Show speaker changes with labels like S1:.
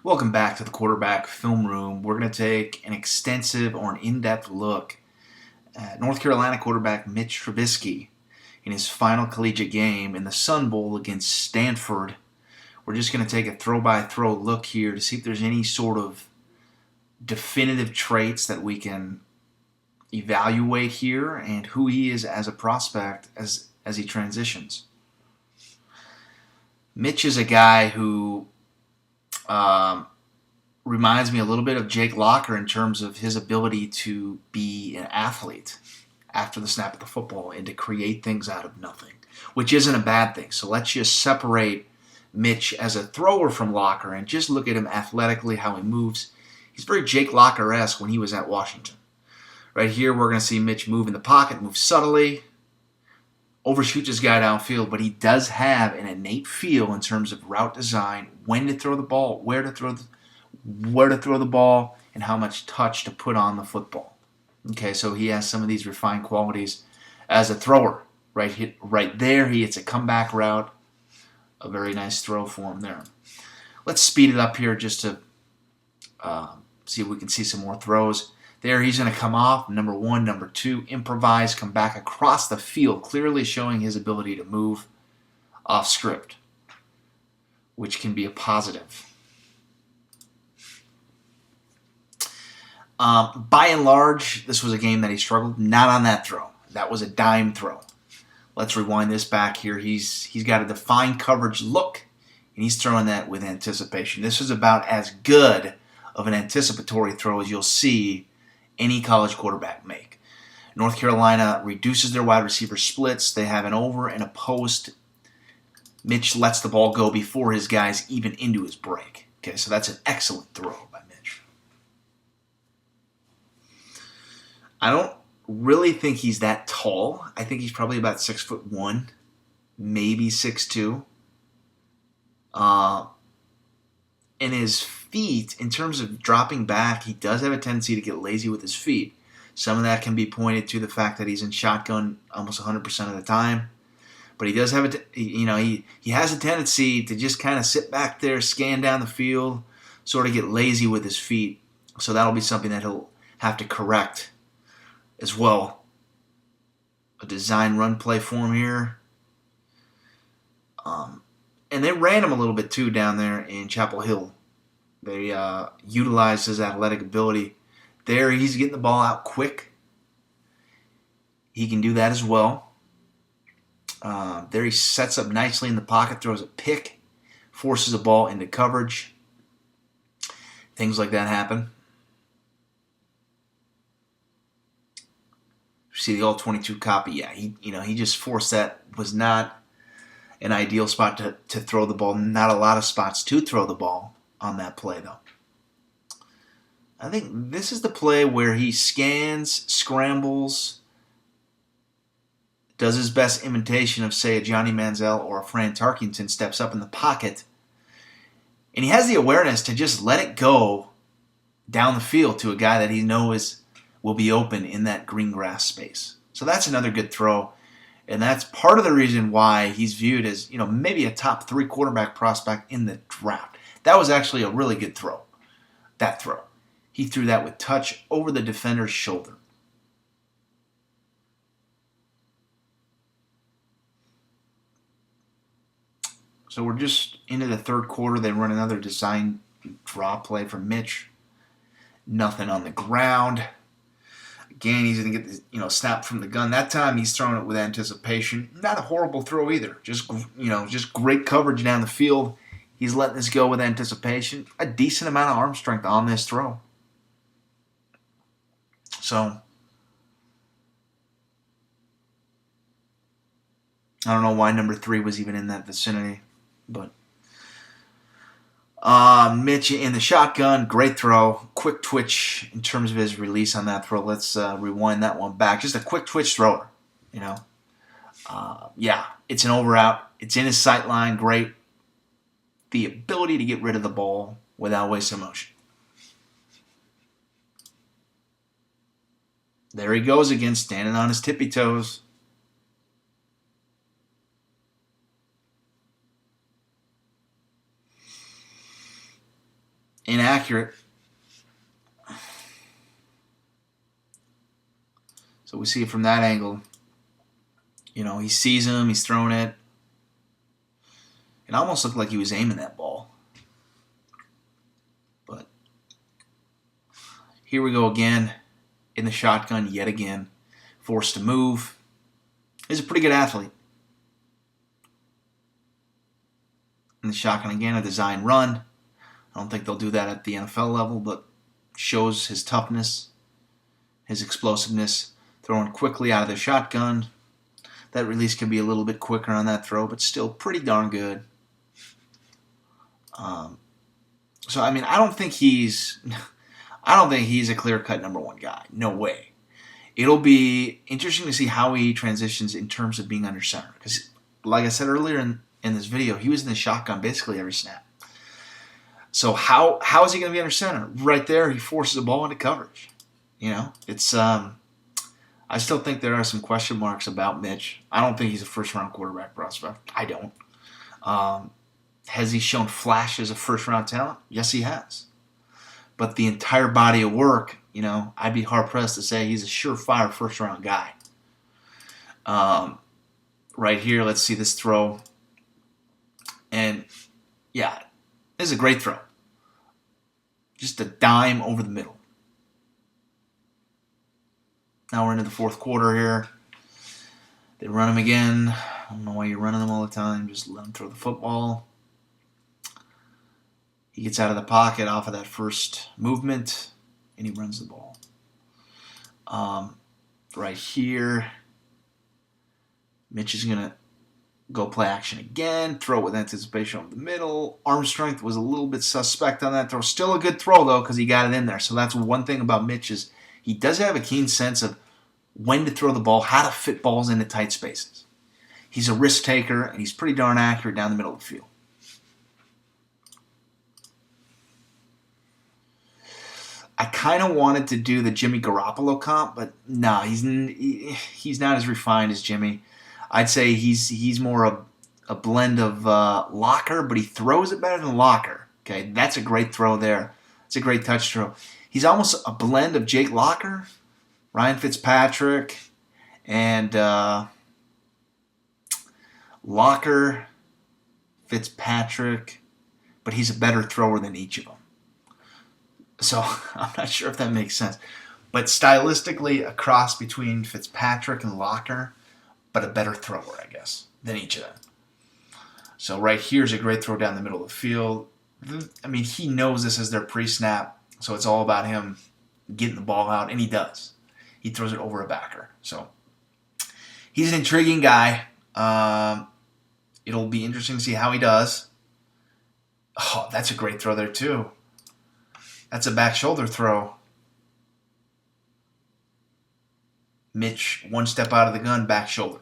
S1: Welcome back to the Quarterback Film Room. We're going to take an extensive or an in-depth look at North Carolina quarterback Mitch Trubisky in his final collegiate game in the Sun Bowl against Stanford. We're just going to take a throw-by-throw look here to see if there's any sort of definitive traits that we can evaluate here and who he is as a prospect as he transitions. Mitch is a guy who reminds me a little bit of Jake Locker in terms of his ability to be an athlete after the snap of the football and to create things out of nothing, which isn't a bad thing. So let's just separate Mitch as a thrower from Locker and just look at him athletically, how he moves. He's very Jake Locker-esque when he was at Washington. Right here, we're going to see Mitch move in the pocket, move subtly, overshoots his guy downfield, but he does have an innate feel in terms of route design, when to throw the ball, where to throw the ball, and how much touch to put on the football. Okay, so he has some of these refined qualities as a thrower. Right there, he hits a comeback route. A very nice throw for him there. Let's speed it up here just to see if we can see some more throws. There, he's going to come off, number one, number two, improvise, come back across the field, clearly showing his ability to move off script, which can be a positive. By and large, this was a game that he struggled. Not on that throw. That was a dime throw. Let's rewind this back here. He's got a defined coverage look, and he's throwing that with anticipation. This is about as good of an anticipatory throw as you'll see any college quarterback make. North Carolina reduces their wide receiver splits. They have an over and a post. Mitch lets the ball go before his guys even into his break. Okay, so that's an excellent throw by Mitch. I don't really think he's that tall. I think he's probably about 6'1", maybe 6'2". And his feet, in terms of dropping back, he does have a tendency to get lazy with his feet. Some of that can be pointed to the fact that he's in shotgun almost 100% of the time. But he does have he has a tendency to just kind of sit back there, scan down the field, sort of get lazy with his feet. So that'll be something that he'll have to correct as well. A design run play for him here. And they ran him a little bit too down there in Chapel Hill. They utilized his athletic ability. There, he's getting the ball out quick. He can do that as well. There he sets up nicely in the pocket, throws a pick, forces a ball into coverage. Things like that happen. See the all-22 copy. Yeah, he just forced that. Was not an ideal spot to throw the ball. Not a lot of spots to throw the ball on that play, though. I think this is the play where he scans, scrambles, does his best imitation of, say, a Johnny Manziel or a Fran Tarkenton, steps up in the pocket, and he has the awareness to just let it go down the field to a guy that he knows will be open in that green grass space. So that's another good throw. And that's part of the reason why he's viewed as, maybe a top 3 quarterback prospect in the draft. That was actually a really good throw. That throw. He threw that with touch over the defender's shoulder. So we're just into the third quarter. They run another design draw play from Mitch. Nothing on the ground. Again, he's going to get the snap from the gun. That time he's throwing it with anticipation. Not a horrible throw either. Just great coverage down the field. He's letting this go with anticipation. A decent amount of arm strength on this throw. So I don't know why number 3 was even in that vicinity, but Mitch in the shotgun, great throw, quick twitch in terms of his release on that throw. Let's rewind that one back. Just a quick twitch thrower, Yeah, it's an over out. It's in his sight line, great. The ability to get rid of the ball without wasting motion. There he goes again, standing on his tippy toes. accurate. So we see it from that angle. You know, he sees him, he's throwing it. It almost looked like he was aiming that ball. But here we go again in the shotgun yet again. Forced to move. He's a pretty good athlete. In the shotgun again, a design run. I don't think they'll do that at the NFL level, but shows his toughness, his explosiveness. Throwing quickly out of the shotgun. That release can be a little bit quicker on that throw, but still pretty darn good. So I mean, I don't think he's a clear-cut number one guy. No way. It'll be interesting to see how he transitions in terms of being under center, because, like I said earlier in this video, he was in the shotgun basically every snap. So how is he going to be under center? Right there, he forces the ball into coverage. You know, it's I still think there are some question marks about Mitch. I don't think he's a first-round quarterback prospect. I don't. Has he shown flashes of first-round talent? Yes, he has. But the entire body of work, you know, I'd be hard-pressed to say he's a surefire first-round guy. Right here, let's see this throw. And, yeah, this is a great throw. Just a dime over the middle. Now we're into the fourth quarter here. They run him again. I don't know why you're running them all the time. Just let him throw the football. He gets out of the pocket off of that first movement, and he runs the ball. Right here, Mitch is going to go play action again. Throw with anticipation over the middle. Arm strength was a little bit suspect on that throw. Still a good throw, though, because he got it in there. So that's one thing about Mitch is he does have a keen sense of when to throw the ball, how to fit balls into tight spaces. He's a risk taker, and he's pretty darn accurate down the middle of the field. I kind of wanted to do the Jimmy Garoppolo comp, but no, he's not as refined as Jimmy. I'd say he's more a blend of Locker, but he throws it better than Locker. Okay, that's a great throw there. It's a great touch throw. He's almost a blend of Jake Locker, Ryan Fitzpatrick, and Locker, Fitzpatrick, but he's a better thrower than each of them. So I'm not sure if that makes sense. But stylistically, a cross between Fitzpatrick and Locker, but a better thrower, I guess, than each of them. So right here's a great throw down the middle of the field. I mean, he knows this is their pre-snap, so it's all about him getting the ball out, and he does. He throws it over a backer. So he's an intriguing guy. It'll be interesting to see how he does. Oh, that's a great throw there, too. That's a back shoulder throw. Mitch, one step out of the gun, back shoulder.